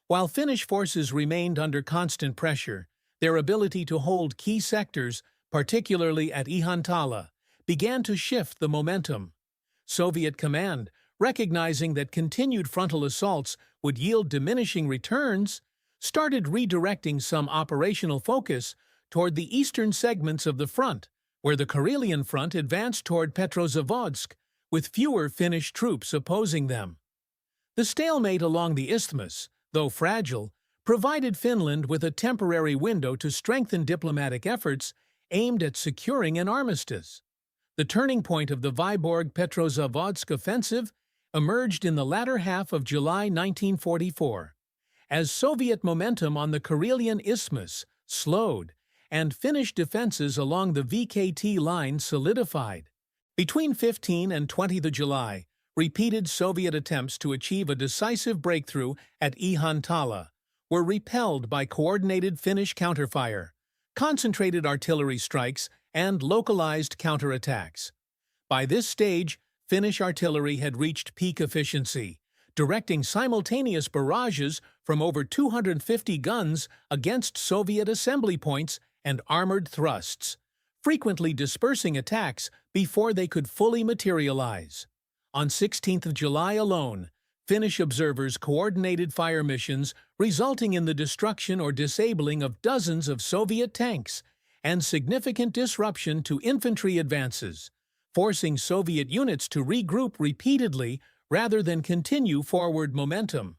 While Finnish forces remained under constant pressure, their ability to hold key sectors, particularly at Ihantala, began to shift the momentum. Soviet command, recognizing that continued frontal assaults would yield diminishing returns, started redirecting some operational focus toward the eastern segments of the front, where the Karelian front advanced toward Petrozavodsk, with fewer Finnish troops opposing them. The stalemate along the isthmus, though fragile, provided Finland with a temporary window to strengthen diplomatic efforts aimed at securing an armistice. The turning point of the Vyborg-Petrozavodsk offensive emerged in the latter half of July 1944, as Soviet momentum on the Karelian Isthmus slowed and Finnish defenses along the WW2 line solidified. Between 15 and 20 July, repeated Soviet attempts to achieve a decisive breakthrough at Ihantala were repelled by coordinated Finnish counterfire, concentrated artillery strikes, and localized counterattacks. By this stage, Finnish artillery had reached peak efficiency, directing simultaneous barrages from over 250 guns against Soviet assembly points and armored thrusts, frequently dispersing attacks before they could fully materialize. On 16 July alone, Finnish observers coordinated fire missions resulting in the destruction or disabling of dozens of Soviet tanks and significant disruption to infantry advances, forcing Soviet units to regroup repeatedly rather than continue forward momentum.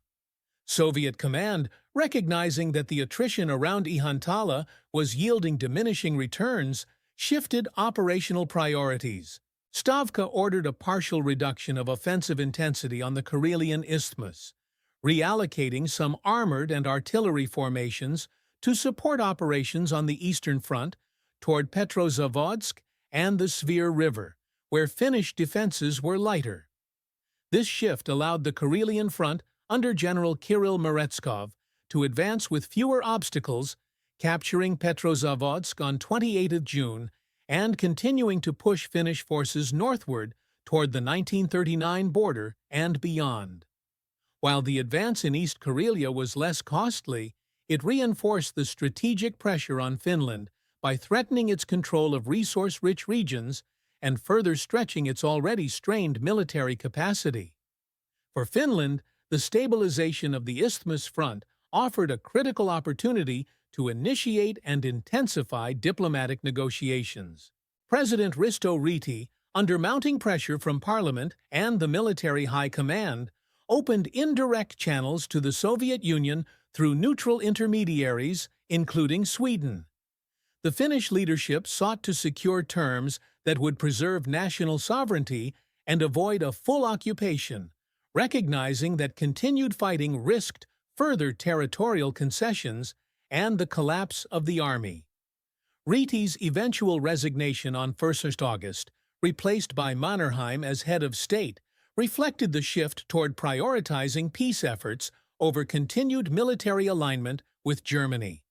Soviet command, recognizing that the attrition around Ihantala was yielding diminishing returns, shifted operational priorities. Stavka ordered a partial reduction of offensive intensity on the Karelian Isthmus, reallocating some armored and artillery formations to support operations on the Eastern Front toward Petrozavodsk and the Svir River, where Finnish defenses were lighter. This shift allowed the Karelian Front under General Kirill Meretskov to advance with fewer obstacles, capturing Petrozavodsk on 28 June and continuing to push Finnish forces northward toward the 1939 border and beyond. While the advance in East Karelia was less costly, it reinforced the strategic pressure on Finland by threatening its control of resource-rich regions and further stretching its already strained military capacity. For Finland, the stabilization of the Isthmus front offered a critical opportunity to initiate and intensify diplomatic negotiations. President Risto Ryti, under mounting pressure from Parliament and the military high command, opened indirect channels to the Soviet Union through neutral intermediaries, including Sweden. The Finnish leadership sought to secure terms that would preserve national sovereignty and avoid a full occupation, recognizing that continued fighting risked further territorial concessions and the collapse of the army. Riti's eventual resignation on 1st August, replaced by Mannerheim as head of state, reflected the shift toward prioritizing peace efforts over continued military alignment with Germany.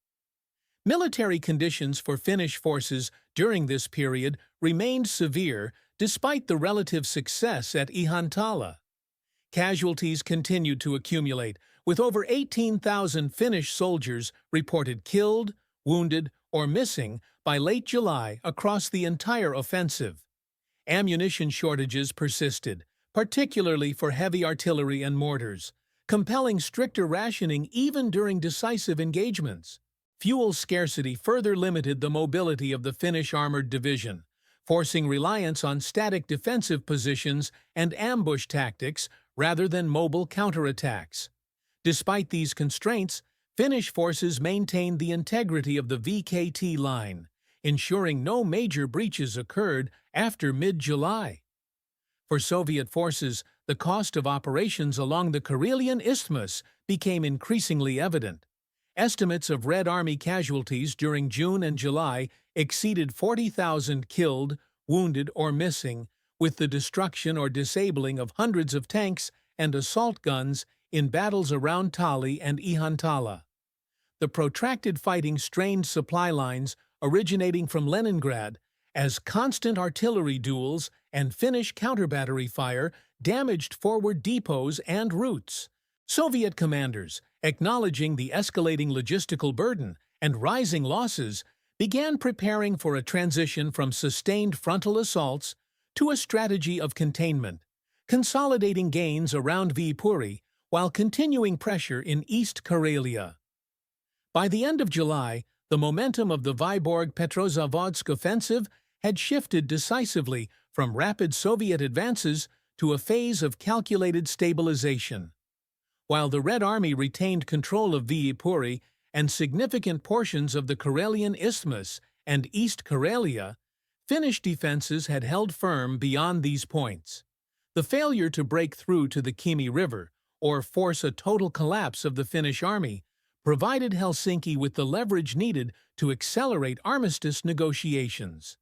Military conditions for Finnish forces during this period remained severe despite the relative success at Ihantala. Casualties continued to accumulate, with over 18,000 Finnish soldiers reported killed, wounded, or missing by late July across the entire offensive. Ammunition shortages persisted, particularly for heavy artillery and mortars, compelling stricter rationing even during decisive engagements. Fuel scarcity further limited the mobility of the Finnish armored division, forcing reliance on static defensive positions and ambush tactics rather than mobile counterattacks. Despite these constraints, Finnish forces maintained the integrity of the VKT line, ensuring no major breaches occurred after mid-July. For Soviet forces, the cost of operations along the Karelian Isthmus became increasingly evident. Estimates of Red Army casualties during June and July exceeded 40,000 killed, wounded, or missing, with the destruction or disabling of hundreds of tanks and assault guns in battles around Tali and Ihantala. The protracted fighting strained supply lines originating from Leningrad, as constant artillery duels and Finnish counter-battery fire damaged forward depots and routes. Soviet commanders, acknowledging the escalating logistical burden and rising losses, began preparing for a transition from sustained frontal assaults to a strategy of containment, consolidating gains around Viipuri while continuing pressure in East Karelia. By the end of July, the momentum of the Vyborg Petrozavodsk offensive had shifted decisively from rapid Soviet advances to a phase of calculated stabilization. While the Red Army retained control of Viipuri and significant portions of the Karelian Isthmus and East Karelia, Finnish defenses had held firm beyond these points. The failure to break through to the Kymi River, or force a total collapse of the Finnish army, provided Helsinki with the leverage needed to accelerate armistice negotiations.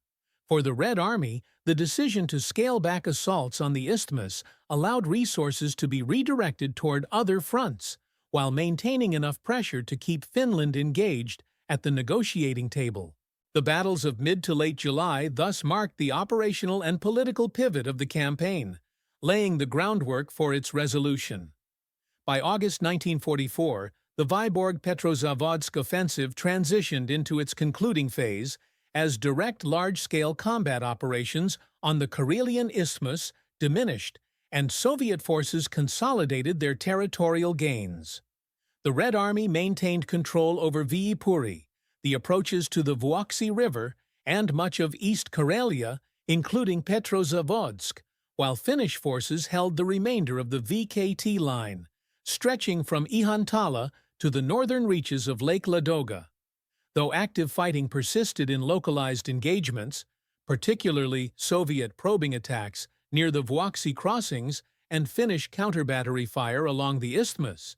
For the Red Army, the decision to scale back assaults on the isthmus allowed resources to be redirected toward other fronts, while maintaining enough pressure to keep Finland engaged at the negotiating table. The battles of mid to late July thus marked the operational and political pivot of the campaign, laying the groundwork for its resolution. By August 1944, the Vyborg Petrozavodsk offensive transitioned into its concluding phase as direct large-scale combat operations on the Karelian Isthmus diminished and Soviet forces consolidated their territorial gains. The Red Army maintained control over Viipuri, the approaches to the Vuoksi River, and much of East Karelia, including Petrozavodsk, while Finnish forces held the remainder of the VKT line, stretching from Ihantala to the northern reaches of Lake Ladoga. Though active fighting persisted in localized engagements, particularly Soviet probing attacks near the Vuoksi crossings and Finnish counter-battery fire along the isthmus,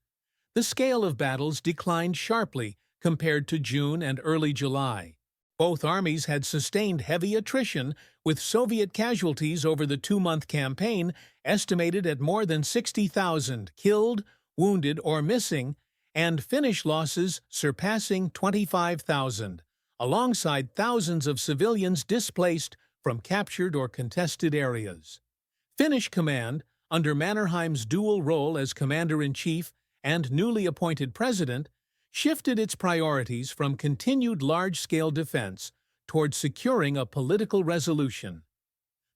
the scale of battles declined sharply compared to June and early July. Both armies had sustained heavy attrition, with Soviet casualties over the two-month campaign estimated at more than 60,000 killed, wounded, or missing, and Finnish losses surpassing 25,000, alongside thousands of civilians displaced from captured or contested areas. Finnish command, under Mannerheim's dual role as commander-in-chief and newly appointed president, shifted its priorities from continued large-scale defense toward securing a political resolution.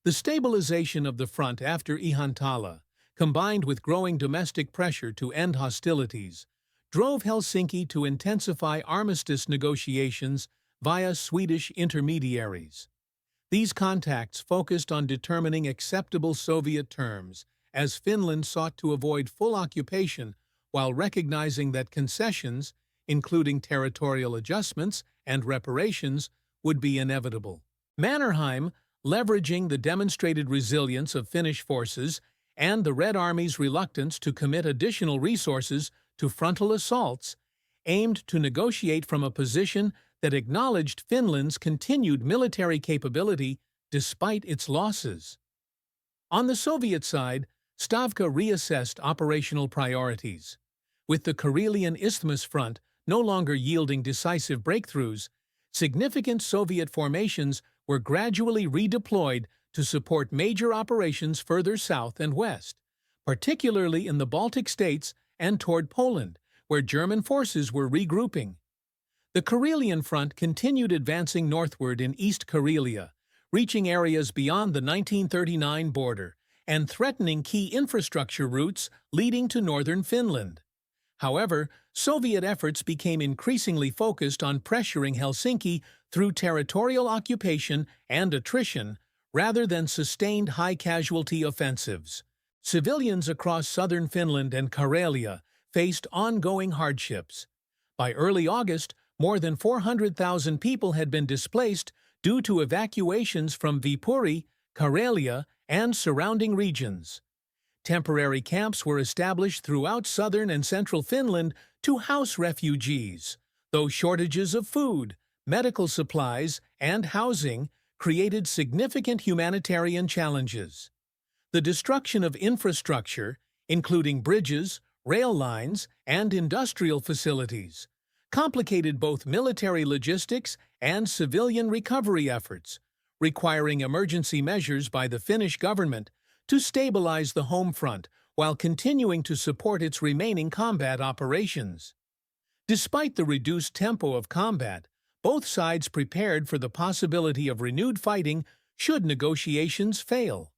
The stabilization of the front after Ihantala, combined with growing domestic pressure to end hostilities, drove Helsinki to intensify armistice negotiations via Swedish intermediaries. These contacts focused on determining acceptable Soviet terms, as Finland sought to avoid full occupation while recognizing that concessions, including territorial adjustments and reparations, would be inevitable. Mannerheim, leveraging the demonstrated resilience of Finnish forces and the Red Army's reluctance to commit additional resources to frontal assaults, aimed to negotiate from a position that acknowledged Finland's continued military capability despite its losses. On the Soviet side, Stavka reassessed operational priorities. With the Karelian Isthmus front no longer yielding decisive breakthroughs, significant Soviet formations were gradually redeployed to support major operations further south and west, particularly in the Baltic states and toward Poland, where German forces were regrouping. The Karelian front continued advancing northward in East Karelia, reaching areas beyond the 1939 border and threatening key infrastructure routes leading to northern Finland. However, Soviet efforts became increasingly focused on pressuring Helsinki through territorial occupation and attrition rather than sustained high-casualty offensives. Civilians across southern Finland and Karelia faced ongoing hardships. By early August, more than 400,000 people had been displaced due to evacuations from Viipuri, Karelia, and surrounding regions. Temporary camps were established throughout southern and central Finland to house refugees, though shortages of food, medical supplies, and housing created significant humanitarian challenges. The destruction of infrastructure, including bridges, rail lines, and industrial facilities, complicated both military logistics and civilian recovery efforts, requiring emergency measures by the Finnish government to stabilize the home front while continuing to support its remaining combat operations. Despite the reduced tempo of combat, both sides prepared for the possibility of renewed fighting should negotiations fail.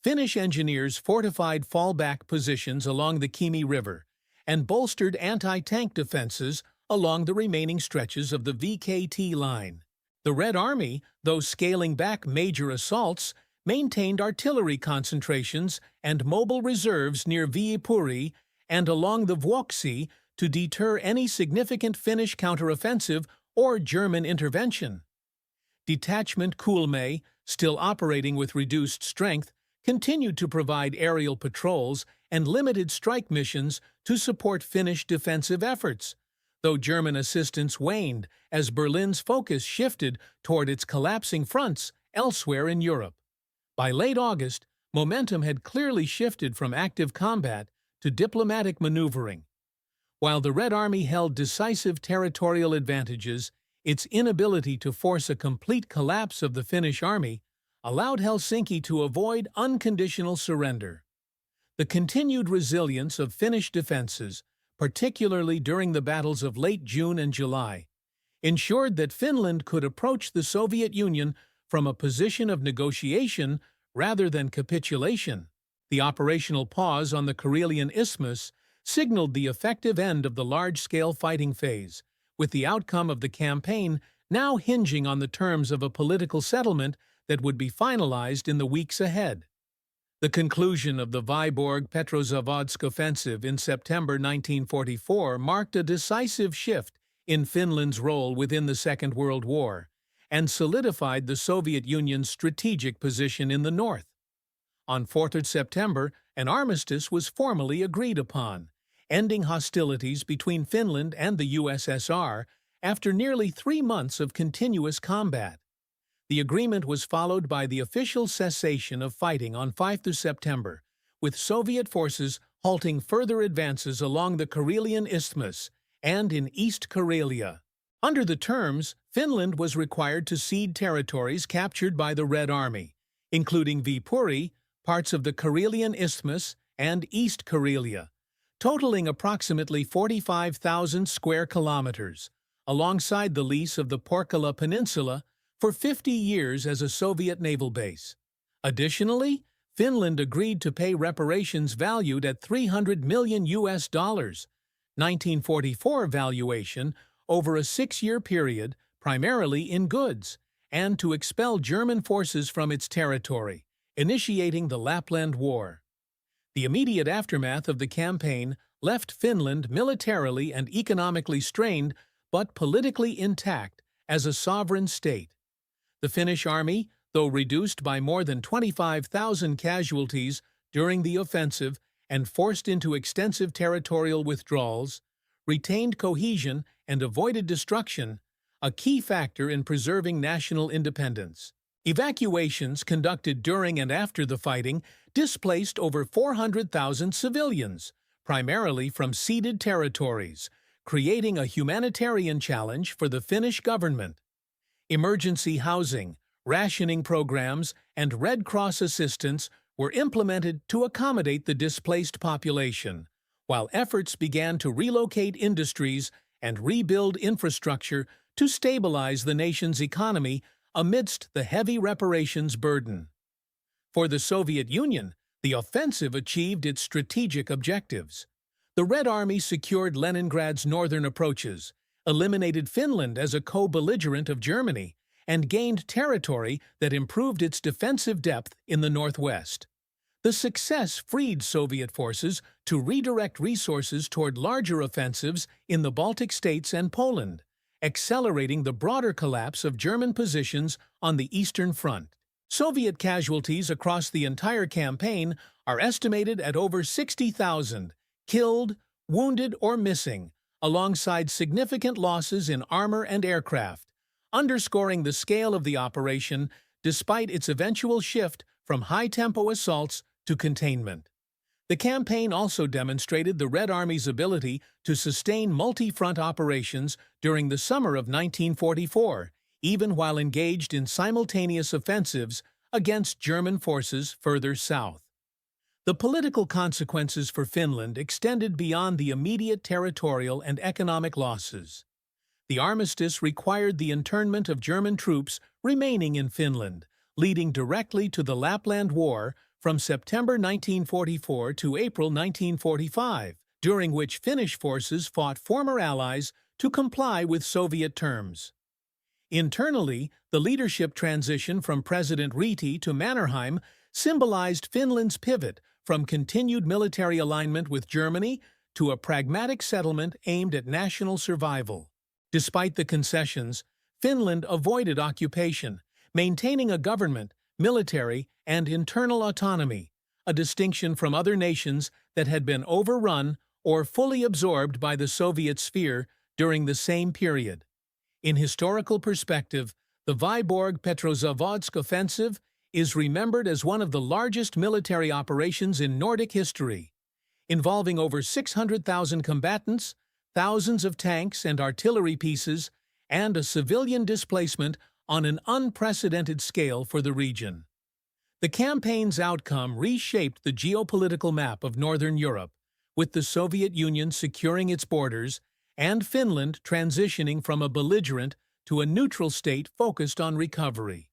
Finnish engineers fortified fallback positions along the Kymi River and bolstered anti-tank defenses along the remaining stretches of the VKT line. The Red Army, though scaling back major assaults, maintained artillery concentrations and mobile reserves near Viipuri and along the Vuoksi to deter any significant Finnish counteroffensive or German intervention. Detachment Kuulme, still operating with reduced strength, continued to provide aerial patrols and limited strike missions to support Finnish defensive efforts, though German assistance waned as Berlin's focus shifted toward its collapsing fronts elsewhere in Europe. By late August, momentum had clearly shifted from active combat to diplomatic maneuvering. While the Red Army held decisive territorial advantages, its inability to force a complete collapse of the Finnish army allowed Helsinki to avoid unconditional surrender. The continued resilience of Finnish defenses, particularly during the battles of late June and July, ensured that Finland could approach the Soviet Union from a position of negotiation rather than capitulation. The operational pause on the Karelian Isthmus signaled the effective end of the large-scale fighting phase, with the outcome of the campaign now hinging on the terms of a political settlement that would be finalized in the weeks ahead. The conclusion of the Vyborg Petrozavodsk offensive in September 1944 marked a decisive shift in Finland's role within the Second World War and solidified the Soviet Union's strategic position in the north. On 4th September, an armistice was formally agreed upon, ending hostilities between Finland and the USSR after nearly 3 months of continuous combat. The agreement was followed by the official cessation of fighting on 5th September, with Soviet forces halting further advances along the Karelian Isthmus and in East Karelia. Under the terms, Finland was required to cede territories captured by the Red Army, including Viipuri, parts of the Karelian Isthmus, and East Karelia, totaling approximately 45,000 square kilometers, alongside the lease of the Porkala Peninsula for 50 years as a Soviet naval base. Additionally, Finland agreed to pay reparations valued at $300 million 1944 valuation over a 6-year period, primarily in goods, and to expel German forces from its territory, initiating the Lapland War. The immediate aftermath of the campaign left Finland militarily and economically strained but politically intact as a sovereign state. The Finnish army, though reduced by more than 25,000 casualties during the offensive and forced into extensive territorial withdrawals, retained cohesion and avoided destruction, a key factor in preserving national independence. Evacuations conducted during and after the fighting displaced over 400,000 civilians, primarily from ceded territories, creating a humanitarian challenge for the Finnish government. Emergency housing, rationing programs, and Red Cross assistance were implemented to accommodate the displaced population, while efforts began to relocate industries and rebuild infrastructure to stabilize the nation's economy amidst the heavy reparations burden. For the Soviet Union, the offensive achieved its strategic objectives. The Red Army secured Leningrad's northern approaches, eliminated Finland as a co-belligerent of Germany, and gained territory that improved its defensive depth in the northwest. The success freed Soviet forces to redirect resources toward larger offensives in the Baltic states and Poland, accelerating the broader collapse of German positions on the Eastern Front. Soviet casualties across the entire campaign are estimated at over 60,000, killed, wounded, or missing, alongside significant losses in armor and aircraft, underscoring the scale of the operation despite its eventual shift from high-tempo assaults to containment. The campaign also demonstrated the Red Army's ability to sustain multi-front operations during the summer of 1944, even while engaged in simultaneous offensives against German forces further south. The political consequences for Finland extended beyond the immediate territorial and economic losses. The armistice required the internment of German troops remaining in Finland, leading directly to the Lapland War from September 1944 to April 1945, during which Finnish forces fought former allies to comply with Soviet terms. Internally, the leadership transition from President Ryti to Mannerheim symbolized Finland's pivot from continued military alignment with Germany to a pragmatic settlement aimed at national survival. Despite the concessions, Finland avoided occupation, maintaining a government, military, and internal autonomy, a distinction from other nations that had been overrun or fully absorbed by the Soviet sphere during the same period. In historical perspective, the Vyborg Petrozavodsk offensive is remembered as one of the largest military operations in Nordic history, involving over 600,000 combatants, thousands of tanks and artillery pieces, and a civilian displacement on an unprecedented scale for the region. The campaign's outcome reshaped the geopolitical map of Northern Europe, with the Soviet Union securing its borders and Finland transitioning from a belligerent to a neutral state focused on recovery.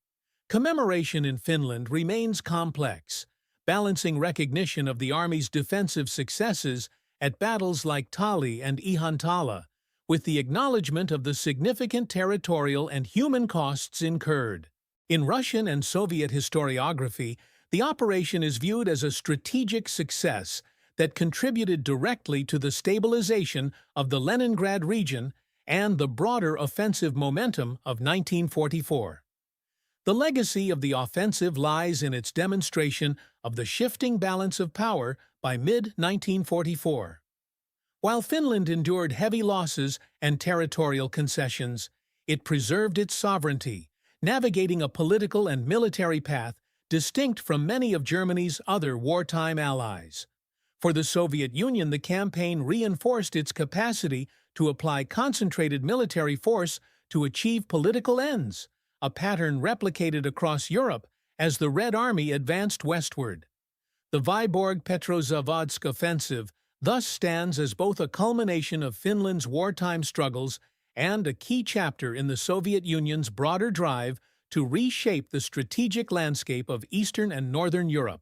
Commemoration in Finland remains complex, balancing recognition of the Army's defensive successes at battles like Tali and Ihantala, with the acknowledgement of the significant territorial and human costs incurred. In Russian and Soviet historiography, the operation is viewed as a strategic success that contributed directly to the stabilization of the Leningrad region and the broader offensive momentum of 1944. The legacy of the offensive lies in its demonstration of the shifting balance of power by mid-1944. While Finland endured heavy losses and territorial concessions, it preserved its sovereignty, navigating a political and military path distinct from many of Germany's other wartime allies. For the Soviet Union, the campaign reinforced its capacity to apply concentrated military force to achieve political ends, a pattern replicated across Europe as the Red Army advanced westward. The Vyborg Petrozavodsk offensive thus stands as both a culmination of Finland's wartime struggles and a key chapter in the Soviet Union's broader drive to reshape the strategic landscape of Eastern and Northern Europe.